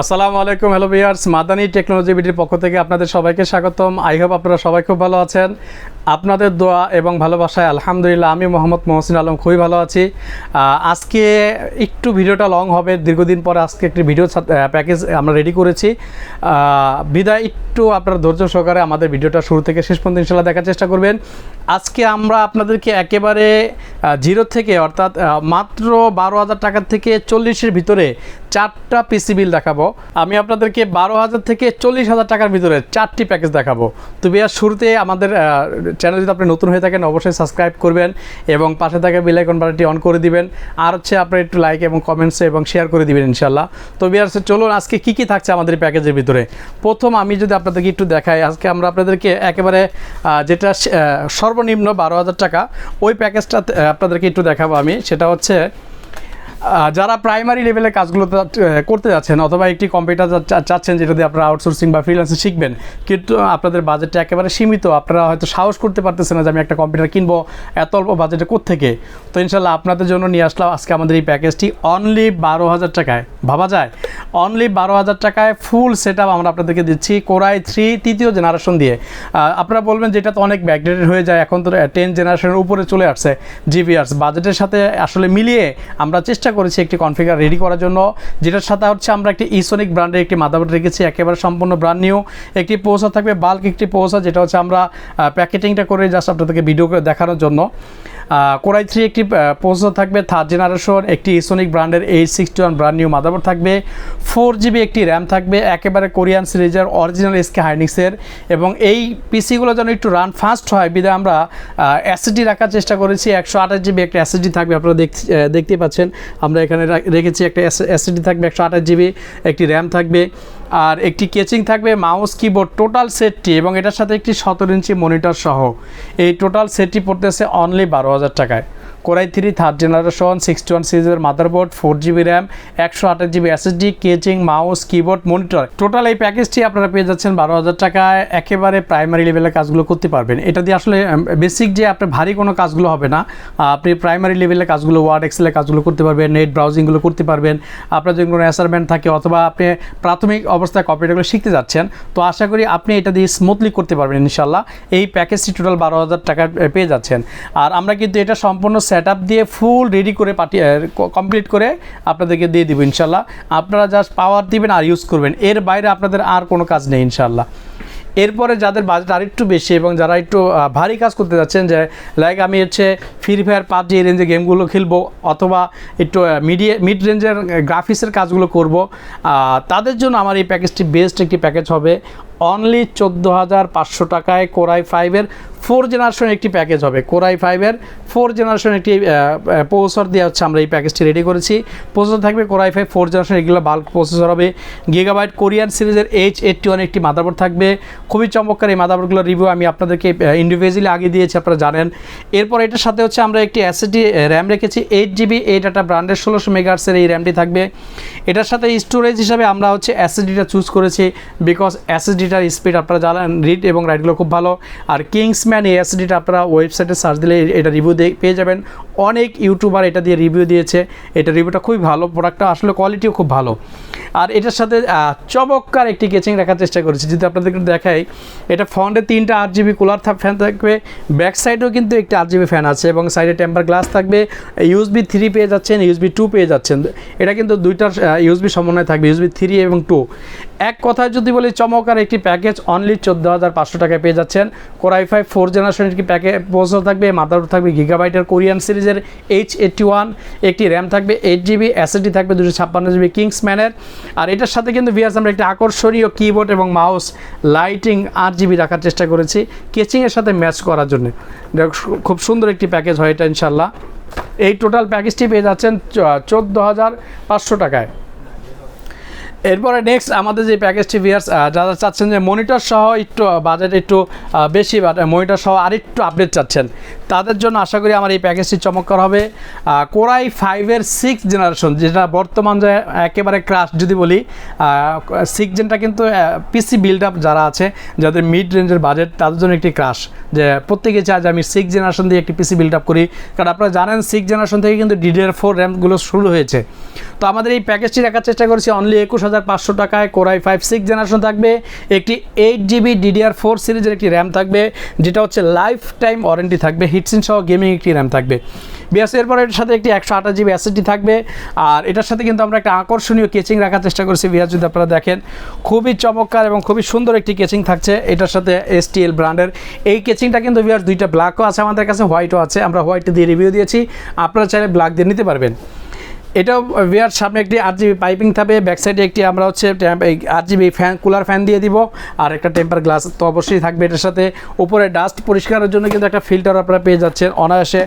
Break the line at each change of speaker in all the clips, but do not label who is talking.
আসসালামু আলাইকুম, hello viewers, Madani technology বিডির পক্ষ থেকে আপনাদের সবাইকে স্বাগতম। আই হোপ আপনারা সবাই খুব ভালো আছেন। আপনাদের দোয়া এবং ভালোবাসায় আলহামদুলিল্লাহ আমি মোহাম্মদ মহসিন আলম খুবই ভালো আছি। আজকে একটু ভিডিওটা লং হবে, দীর্ঘদিন পরে আজকে একটি ভিডিও প্যাকেজ আমরা রেডি করেছি। বিদায় একটু আপনারা ধৈর্য সহকারে আমাদের ভিডিওটা শুরু থেকে শেষ পর্যন্ত ইনশাল্লাহ দেখার চেষ্টা করবেন। আজকে আমরা আপনাদেরকে একেবারে জিরো থেকে অর্থাৎ মাত্র 12,000 টাকার থেকে 40-এর ভিতরে 4টা পিসি বিল দেখাবো। আমি আপনাদেরকে 12,000 থেকে 40,000 টাকার ভিতরে 4টি প্যাকেজ দেখাবো। তো বিয়ার শুরুতে আমাদের চ্যানেল যদি আপনি নতুন হয়ে থাকেন অবশ্যই সাবস্ক্রাইব করবেন এবং পাশে থাকা বেল আইকন বাটনটি অন করে দিবেন। আর হচ্ছে আপনারা একটু লাইক এবং কমেন্টসে এবং শেয়ার করে দিবেন ইনশাল্লাহ। তো বিয়ার চলুন আজকে কী থাকছে আমাদের প্যাকেজের ভিতরে। প্রথম আমি যদি আপনাদেরকে একটু দেখাই, আজকে আমরা আপনাদেরকে একেবারে যেটা সর্বনিম্ন 12,000 টাকা ওই প্যাকেজটা আপনাদেরকে একটু দেখাবো আমি। সেটা হচ্ছে যারা প্রাইমারি লেভেলের কাজগুলো করতে যাচ্ছেন অথবা একটি কম্পিউটার চাচ্ছেন যেটা দিয়ে আপনারা আউটসোর্সিং বা ফ্রিল্যান্সিং শিখবেন, কিন্তু আপনাদের বাজেটটা একেবারে সীমিত, আপনারা হয়তো সাহস করতে পারতেছেন না যে আমি একটা কম্পিউটার কিনবো এত অল্প বাজেটে কোত্থেকে। তো ইনশাল্লাহ আপনাদের জন্য নিয়ে আসলাম আজকে আমাদের এই প্যাকেজটি অনলি 12,000 টাকায়। ভাবা যায়, অনলি 12,000 টাকায় ফুল সেট আপ আমরা আপনাদেরকে দিচ্ছি Core i3 তৃতীয় জেনারেশন দিয়ে। আপনারা বলবেন যেটা তো অনেক ব্যাকডেটেড হয়ে যায়, এখন তো 10 জেনারেশনের উপরে চলে আসছে জিপিআরস। বাজেটের সাথে আসলে মিলিয়ে আমরা চেষ্টা করেছি একটি কনফিগার রেডি করার জন্য, যেটার সাথে হচ্ছে আমরা একটি ইসোনিক ব্র্যান্ডের একটি মাদারবোর্ড রেখেছি, একেবারে সম্পূর্ণ ব্র্যান্ড নিউ। একটি প্রসেসর থাকবে, বাল্ক একটি প্রসেসর, যেটা হচ্ছে আমরা প্যাকেটিংটা করে জাস্ট আপনাদেরকে ভিডিও করে দেখানোর জন্য। Core i3 একটি প্রসেসর থাকবে 3rd জেনারেশন, একটি ইসোনিক ব্র্যান্ডের 861 ব্র্যান্ড নিউ মাদারবোর্ড থাকবে, 4GB একটি র্যাম থাকবে, একেবারে কোরিয়ান সিরিজের অরিজিনাল SK হাইনিক্সের। এবং এই পিসিগুলো যেন একটু রান ফাস্ট হয় বিধায় আমরা এসএসডি রাখার চেষ্টা করেছি। 128GB একটা এসএসডি থাকবে, আপনারা দেখতেই পাচ্ছেন আমরা এখানে রেখেছি একটা এসএসডি থাকবে 128GB, একটি র্যাম থাকবে, আর একটি কেচিং থাকবে, মাউস কিবোর্ড, টোটাল সেটটি এবং এটার সাথে একটি 17 ইঞ্চি মনিটর সহ এই টোটাল সেটটি পড়তেছে অনলি 12,000 টাকায়। Core i3 3rd জেনারেশন 61 সিরিজের motherboard, 4GB RAM, 128GB SSD, caching, mouse, keyboard, monitor, total এই প্যাকেজটি আপনারা পেয়ে যাচ্ছেন 12,000 টাকায়। একেবারে প্রাইমারি লেভেলের কাজগুলো করতে পারবেন। এটা দিয়ে আসলে বেসিক যে আপনার ভারী কোনো কাজগুলো হবে না, আপনি প্রাইমারি লেভেলের কাজগুলো, ওয়ার্ড এক্সেলের কাজগুলো করতে পারবেন, নেট ব্রাউজিংগুলো করতে পারবেন। আপনার যদি কোনো অ্যাসাইনমেন্ট থাকে অথবা আপনি প্রাথমিক অবস্থায় কম্পিউটারগুলো শিখতে যাচ্ছেন, তো আশা করি আপনি এটা দিয়ে স্মুথলি করতে পারবেন ইনশাল্লাহ। এই প্যাকেজটি টোটাল 12,000 টাকা পেয়ে যাচ্ছেন। আর আমরা কিন্তু এটা সম্পূর্ণ সেট আপ দিয়ে ফুল রেডি করে কমপ্লিট করে আপনাদেরকে দিয়ে দিব ইনশাল্লাহ। আপনারা জাস্ট পাওয়ার দিবেন আর ইউজ করবেন, এর বাইরে আপনাদের আর কোনো কাজ নেই ইনশাল্লাহ। এরপরে যাদের বাজেট আর একটু বেশি এবং যারা একটু ভারী কাজ করতে যাচ্ছেন, যে লাইক আমি হচ্ছে ফ্রি ফায়ার পাবজি এই রেঞ্জে গেমগুলো খেলবো অথবা একটু মিড রেঞ্জের গ্রাফিক্সের কাজগুলো করব, তাদের জন্য আমার এই প্যাকেজটি বেস্ট একটি প্যাকেজ হবে। অনলি 14,500 টাকায় Core i5-এর 4 জেনারেশন একটি প্যাকেজ হবে। Core i5-এর 4 জেনারেশন একটি প্রসেসর দিয়ে হচ্ছে আমরা এই প্যাকেজটি রেডি করেছি। প্রসেসর থাকবে Core i5 4 জেনারেশন, এগুলো বাল্ক প্রসেসর হবে। গিগাবাইট কোরিয়ান সিরিজের H81 একটি মাদারবোর্ড থাকবে, খুবই চমৎকার। এই মাদারবোর্ডগুলোর রিভিউ আমি আপনাদেরকে ইন্ডিভিজুয়ালি আগে দিয়েছি, আপনারা জানেন। এরপর এটার সাথে হচ্ছে আমরা একটি এসএসডি র্যাম রেখেছি 8GB, এটা ব্র্যান্ডের 1600 মেগাহার্টজের এই র্যামটি থাকবে। এটার সাথে স্টোরেজ হিসাবে আমরা হচ্ছে এসএসডিটা চুজ করেছি, বিকজ এসএসডিটার স্পিড আপনারা জানেন, রিড এবং রাইটগুলো খুব ভালো। আর কিংসম্যান এই এসএসডিটা আপনারা ওয়েবসাইটে সার্চ দিলে এটা রিভিউ পেয়ে যাবেন। অনেক ইউটিউবার এটা দিয়ে রিভিউ দিয়েছে, এটা রিভিউটা খুবই ভালো, প্রোডাক্টটা আসলে কোয়ালিটিও খুব ভালো। আর এটার সাথে চমৎকার একটি কেচিং রাখার চেষ্টা করেছি, যদি আপনাদেরকে দেখাই। এটা ফ্রন্টে 3টা 8GB কুলার ফ্যান থাকবে, ব্যাক সাইডেও কিন্তু একটি 8GB ফ্যান আছে এবং সাইডে টেম্পার গ্লাস থাকবে। USB 3 পেয়ে যাচ্ছেন, USB 2 পেয়ে যাচ্ছেন। এটা কিন্তু দুইটার USB সমন্বয় থাকবে, USB 3 এবং 2। এক কথায় যদি বলি চমৎকার একটি প্যাকেজ অনলি 14,500 টাকায় পেয়ে যাচ্ছেন। Core i5 4 জেনারেশন একটি প্রসেসর থাকবে, মাদারবোর্ড থাকবে গিগাবাইটের কোরিয়ান সিরিজের H81, একটি র্যাম থাকবে 8GB, এসএসডি থাকবে 256GB কিংসম্যানের। আর এটার সাথে কিন্তু ভিউয়ার্স আমরা একটা আকর্ষণীয় কিবোর্ড এবং মাউস, লাইটিং 8GB রাখার চেষ্টা করেছি কেচিংয়ের সাথে ম্যাচ করার জন্য। খুব সুন্দর একটি প্যাকেজ হয় এটা ইনশাল্লাহ। এই টোটাল প্যাকেজটি পেয়ে যাচ্ছেন 14,500 টাকায়। এরপরে নেক্সট আমাদের যে প্যাকেজটি ভিউয়ার্স, যারা চাচ্ছেন যে মনিটর সহ একটু বাজেট একটু বেশি, মনিটর সহ আরেকটু আপডেট চাচ্ছেন, তাদের জন্য আশা করি আমার এই প্যাকেজটি চমৎকার হবে। Core i5-এর 6 জেনারেশন, যেটা বর্তমান যে একেবারে ক্রাশ যদি বলি, 6 জেনটা কিন্তু পিসি বিল্ড আপ যারা আছে, যাদের মিড রেঞ্জের বাজেট, তাদের জন্য একটি ক্রাশ, যে প্রত্যেকে চায় যে আমি 6 জেনারেশন দিয়ে একটি পিসি বিল্ড আপ করি। কারণ আপনারা জানেন 6 জেনারেশন থেকে কিন্তু DDR4 র্যামগুলো শুরু হয়েছে। তো আমাদের এই প্যাকেজটি রাখার চেষ্টা করেছি অনলি 21,500 টাকায়। Core i5 6th জেনারেশন থাকবে, একটি 8GB DDR4 সিরিজের একটি র্যাম থাকবে, যেটা হচ্ছে লাইফ টাইম ওয়ারেন্টি থাকবে, হিটসিন সহ গেমিং একটি র্যাম থাকবে। বিএস এরপর এটার সাথে একটি 128GB SSD থাকবে। আর এটার সাথে কিন্তু আমরা একটা আকর্ষণীয় কেচিং রাখার চেষ্টা করেছি বিএস, যদি আপনারা দেখেন খুবই চমৎকার এবং খুবই সুন্দর একটি কেচিং থাকছে এটার সাথে STL ব্র্যান্ডের। এই কেচিংটা কিন্তু বিএস দুইটা ব্ল্যাকও আছে আমাদের কাছে, হোয়াইটও আছে, আমরা হোয়াইট দিয়ে রিভিউ দিয়েছি, আপনারা চাইলে ব্ল্যাক দিয়ে নিতে পারবেন। এটাও বিয়ার সামনে একটি 8GB পাইপিং থাকবে, ব্যাক সাইডে একটি আমরা হচ্ছে 8GB ফ্যান কুলার ফ্যান দিয়ে দিব, আর একটা টেম্পার গ্লাস তো অবশ্যই থাকবে এটার সাথে। উপরে ডাস্ট পরিষ্কারের জন্য কিন্তু একটা ফিল্টার আপনারা পেয়ে যাচ্ছেন, অনায়াসে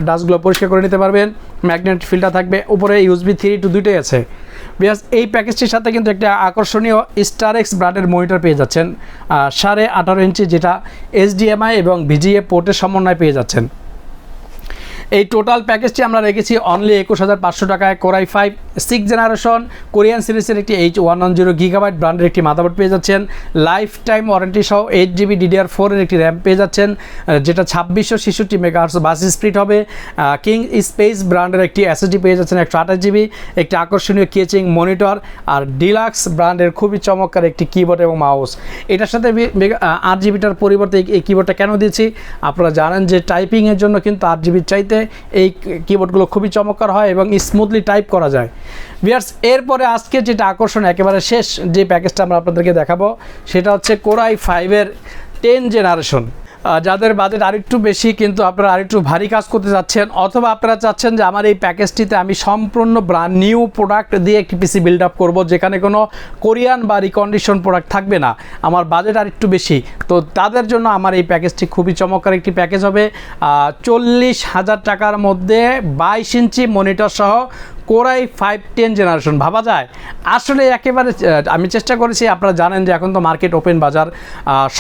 ডাস্টগুলো পরিষ্কার করে নিতে পারবেন। ম্যাগনেট ফিল্টার থাকবে, উপরে USB 3 to 2টাই আছে। বিয়াস এই প্যাকেজটির সাথে কিন্তু একটা আকর্ষণীয় startech ব্র্যান্ডের মনিটর পেয়ে যাচ্ছেন 18.5 ইঞ্চি, যেটা HDMI এবং VGA পোর্টের সমন্বয় পেয়ে যাচ্ছেন। এই টোটাল প্যাকেজটি আমরা রেখেছি অনলি 21,500 টাকায়। Core i5 6th generation Korean সিরিজের একটি H110GB ব্র্যান্ডের একটি মাদারবোর্ড পেয়ে যাচ্ছেন, লাইফ টাইম ওয়ারেন্টি সহ 8GB DDR4 এর একটি র্যাম পেয়ে যাচ্ছেন, যেটা 2666 মেগাহার্টজ বাস স্পিড হবে। কিং স্পেস ব্র্যান্ডের একটি SSD পেয়ে যাচ্ছেন 128GB, একটি আকর্ষণীয় কেচিং মনিটর, আর ডিলাক্স ব্র্যান্ডের খুবই চমৎকার একটি কিবোর্ড এবং মাউস। এটার সাথে 8GBটার পরিবর্তে এই কিবোর্ডটা কেন দিয়েছি, আপনারা জানেন যে টাইপিংয়ের জন্য কিন্তু 8GB চাইতে এই কিবোর্ডগুলো খুবই চমৎকার হয় এবং স্মুথলি টাইপ করা যায়। ভিউয়ার্স এরপরে আজকে যেটা আকর্ষণ একেবারে শেষ যে প্যাকেজটা আমরা আপনাদেরকে দেখাবো সেটা হচ্ছে Core i5 এর 10th জেনারেশন। যাদের বাজেট আরেকটু বেশি কিন্তু আপনারা আরেকটু ভারী কাজ করতে যাচ্ছেন, অথবা আপনারা চাচ্ছেন যে আমার এই প্যাকেজটিতে আমি সম্পূর্ণ ব্র্যান্ড নিউ প্রোডাক্ট দিয়ে একটি পিসি বিল্ড আপ করবো, যেখানে কোনো কোরিয়ান বা রিকন্ডিশন প্রোডাক্ট থাকবে না, আমার বাজেট আরেকটু বেশি, তো তাদের জন্য আমার এই প্যাকেজটি খুবই চমৎকার একটি প্যাকেজ হবে। 40,000 টাকার মধ্যে 22 ইঞ্চি মনিটর সহ Core i5 10th জেনারেশন। ভাবা যায় আসলে একেবারে আমি চেষ্টা করেছি, আপনারা জানেন যে এখন তো মার্কেট ওপেন বাজার,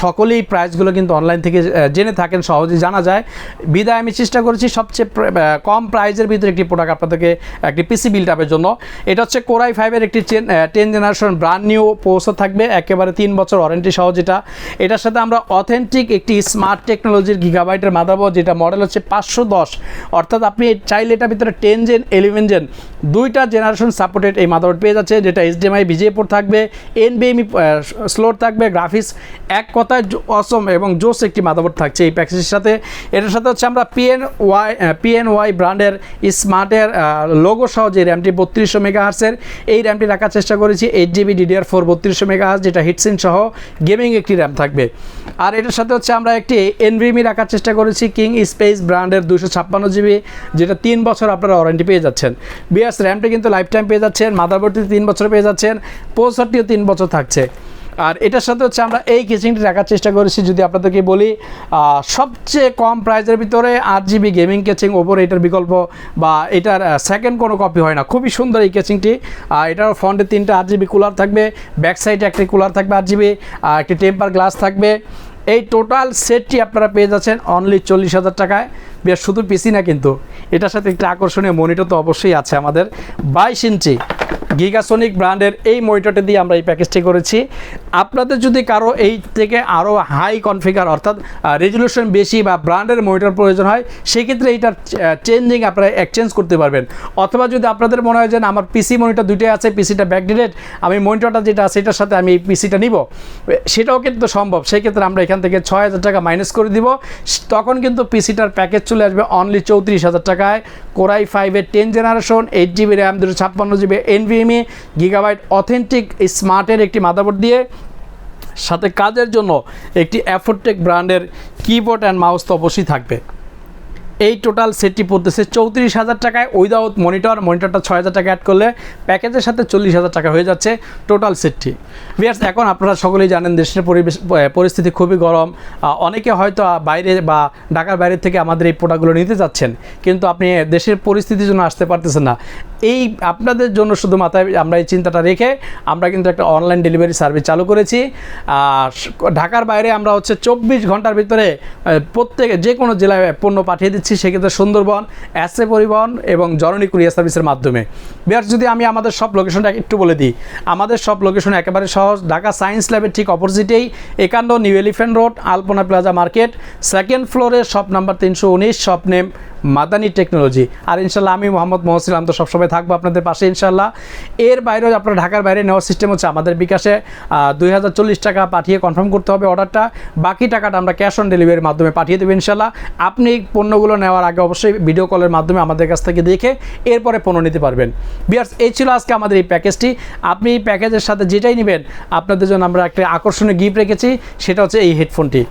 সকলেই প্রাইসগুলো কিন্তু অনলাইন থেকে জেনে থাকেন, সহজেই জানা যায়, বিদায় আমি চেষ্টা করেছি সবচেয়ে কম প্রাইসের ভিতরে একটি প্রোডাক্ট আপনাদেরকে একটি পিসি বিল্ড আপের জন্য। এটা হচ্ছে Core i5 এর একটি 10th generation brand new processor থাকবে, একেবারে 3 বছর ওয়ারেন্টি সহ, যেটা এটার সাথে আমরা অথেন্টিক একটি স্মার্ট টেকনোলজির গিগাবাইটের মাদারবোর্ড, যেটা মডেল হচ্ছে 510, অর্থাৎ আপনি চাইলে এটার ভিতরে 10 জেন 11 জেন দুইটা জেনারেশন সাপোর্টেড এই মাদারবোর্ড পেয়ে যাচ্ছে, যেটা HDMI VGA পোর্ট থাকবে, NVMe স্লোট থাকবে, গ্রাফিক্স এক কথায় অসম এবং জোস একটি মাদারবোর্ড থাকছে এই প্যাকেজের সাথে। এটার সাথে হচ্ছে আমরা PNY ব্র্যান্ডের স্মার্টের লোগো সহ যে র্যামটি 3200 মেগাহার্টসের, এই র্যামটি রাখার চেষ্টা করেছি, 8GB DDR4 3200 মেগাহার্টস, যেটা হিটসিন সহ গেমিং একটি র্যাম থাকবে। আর এটার সাথে হচ্ছে আমরা একটি NVMe রাখার চেষ্টা করেছি, কিং স্পেস ব্র্যান্ডের 256GB, যেটা 3 বছর আপনারা ওয়ারেন্টি পেয়ে যাচ্ছেন। র্যামটি কিন্তু লাইফ টাইম পেয়ে যাচ্ছেন, মাদারবোর্ডটি 3 বছর পেয়ে যাচ্ছেন, প্রসেসরটিও 3 বছর থাকছে। আর এটার সাথে হচ্ছে আমরা এই কেচিংটি রাখার চেষ্টা করেছি, যদি আপনাদেরকে বলি সবচেয়ে কম প্রাইসের ভিতরে 8GB গেমিং কেচিং, ওপরে এটার বিকল্প বা এটার সেকেন্ড কোনো কপি হয় না, খুবই সুন্দর এই কেচিংটি। এটার ফ্রন্টে 3টা 8GB কুলার থাকবে, ব্যাক সাইডে একটি কুলার থাকবে 8GB, একটি টেম্পার গ্লাস থাকবে। এই টোটাল সেটটি আপনারা পেয়ে যাচ্ছেন অনলি 40,000 টাকায়। বেশ শুধু পিসি না, কিন্তু এটার সাথে একটা আকর্ষণীয় মনিটর তো অবশ্যই আছে আমাদের, 22 ইঞ্চি গিগাসনিক ব্র্যান্ডের এই মনিটরটি দিয়ে আমরা এই প্যাকেজটি করেছি। আপনাদের যদি কারো এই থেকে আরও হাই কনফিগার অর্থাৎ রেজলিউশন বেশি বা ব্র্যান্ডের মনিটর প্রয়োজন হয়, সেক্ষেত্রে এইটার চেঞ্জিং আপনারা এক্সচেঞ্জ করতে পারবেন। অথবা যদি আপনাদের মনে হয় যে আমার পিসি মনিটর দুইটাই আছে, পিসিটা ব্যাকডেটেড, আমি মনিটরটা যেটা আছে এটার সাথে আমি এই পিসিটা নিব, সেটাও কিন্তু সম্ভব। সেক্ষেত্রে আমরা এখান থেকে 6,000 টাকা মাইনাস করে দিব, তখন কিন্তু পিসিটার প্যাকেজ চলে আসবে অনলি 34,000 টাকায়। Core i5 এর 10th generation, 8GB RAM, 256GB NVMe gigabyte authentic স্মার্টের একটি মাদারবোর্ড দিয়ে, সাথে কাজের জন্য একটি অ্যাফোরটেক ব্র্যান্ডের কিবোর্ড অ্যান্ড মাউস তো অবশ্যই থাকবে। এই টোটাল সেটটি পড়তেছে 34,000 টাকায় উইদাউট মনিটরটা 6,000 টাকা অ্যাড করলে প্যাকেজের সাথে 40,000 টাকা হয়ে যাচ্ছে টোটাল সেটটি। ভিউয়ার্স এখন আপনারা সকলেই জানেন দেশের পরিস্থিতি খুবই গরম, অনেকে হয়তো বাইরে বা ঢাকার বাইরে থেকে আমাদের এই প্রোডাক্টগুলো নিতে যাচ্ছেন, কিন্তু আপনি দেশের পরিস্থিতির জন্য আসতে পারতেছেন না। এই আপনাদের জন্য শুধু মাথায় আমরা এই চিন্তাটা রেখে আমরা কিন্তু একটা অনলাইন ডেলিভারি সার্ভিস চালু করেছি। ঢাকার বাইরে আমরা হচ্ছে 24 ঘন্টার ভিতরে প্রত্যেকে যে কোনো জেলায় পণ্য পাঠিয়ে দিচ্ছি। দিচ্ছি সেক্ষেত্রে সুন্দরবন, এসএ পরিবহন এবং জননী কুরিয়ার সার্ভিসের মাধ্যমে। বিয়ার যদি আমি আমাদের সব লোকেশনটা একটু বলে দিই, আমাদের সব লোকেশন একেবারে সহজ। ঢাকা সায়েন্স ল্যাবের ঠিক অপোজিটেই 51 new elephant road, Alpana plaza market, second ফ্লোরে shop number 319, shop name Madani technology. আর ইনশাল্লাহ আমি মোহাম্মদ মহসিন তো সবসময় থাকবো আপনাদের পাশে ইনশাল্লাহ। এর বাইরেও আপনারা ঢাকার বাইরে নেওয়ার সিস্টেম হচ্ছে আমাদের বিকাশে 2040 টাকা পাঠিয়ে কনফার্ম করতে হবে অর্ডারটা, বাকি টাকাটা আমরা ক্যাশ অন ডেলিভারির মাধ্যমে পাঠিয়ে দেবো ইনশাল্লাহ। আপনি পণ্যগুলো নেওয়ার আগে অবশ্যই ভিডিও কলের মাধ্যমে আমাদের কাছ থেকে দেখে এরপরে পণ্য নিতে পারবেন। বিয়ার্স, এই ছিল আজকে আমাদের এই প্যাকেজটি। আপনি এই প্যাকেজের সাথে যেটাই নেবেন আপনাদের জন্য আমরা একটা আকর্ষণীয় গিফট রেখেছি, সেটা হচ্ছে এই হেডফোনটি।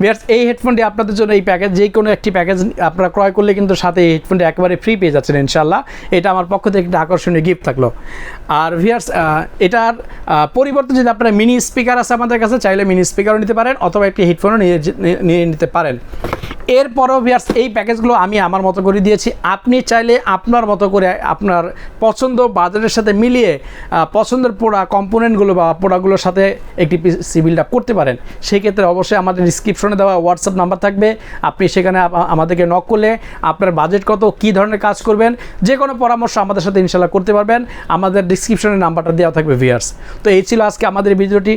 বিয়ার্স, এই হেডফোনটি আপনাদের জন্য এই প্যাকেজ, যে কোনো একটি প্যাকেজ আপনারা ক্রয় করলে কিন্তু সাথে এই হেডফোনটি একেবারে ফ্রি পেয়ে যাচ্ছেন ইনশাল্লাহ। এটা আমার পক্ষ থেকে একটা আকর্ষণীয় গিফট থাকলো। আর ভিয়ার্স, এটার পরিবর্তে যদি আপনারা মিনি স্পিকার আছে আমাদের কাছে, চাইলে মিনি স্পিকারও নিতে পারেন অথবা একটি হেডফোনও নিয়ে নিতে পারেন। এরপরও ভিয়ার্স, এই প্যাকেজগুলো আমি আমার মতো করে দিয়েছি। আপনি চাইলে আপনার মতো করে আপনার পছন্দ বাজারের সাথে মিলিয়ে পছন্দের কম্পোনেন্টগুলো বা প্রোডাক্টগুলোর সাথে একটি পিসি বিল্ড আপ করতে পারেন। সেক্ষেত্রে অবশ্যই আমাদের ডিসক্রিপশনে দেওয়া হোয়াটসঅ্যাপ নাম্বার থাকবে, আপনি সেখানে আমাদেরকে নক করলে আপনার বাজেট কত, কী ধরনের কাজ করবেন, যে কোনো পরামর্শ আমাদের সাথে ইনশাল্লাহ করতে পারবেন। আমাদের ডিসক্রিপশনের নাম্বারটা দেওয়া থাকবে ভিয়ার্স। তো এই ছিল আজকে আমাদের ভিডিওটি।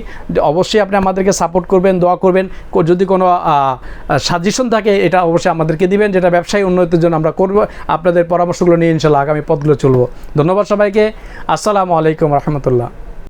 অবশ্যই আপনি আমাদেরকে সাপোর্ট করবেন, দোয়া করবেন। যদি কোনো সাজেশন থাকে এটা অবশ্যই আমাদেরকে দিবেন, যেটা ব্যবসায়ী উন্নতির জন্য আমরা করব। আপনাদের পরামর্শগুলো নিয়ে ইনশাল্লাহ আগামী পথগুলো চলবো। ধন্যবাদ সবাইকে। আসসালামু আলাইকুম রহমতুল্লাহ।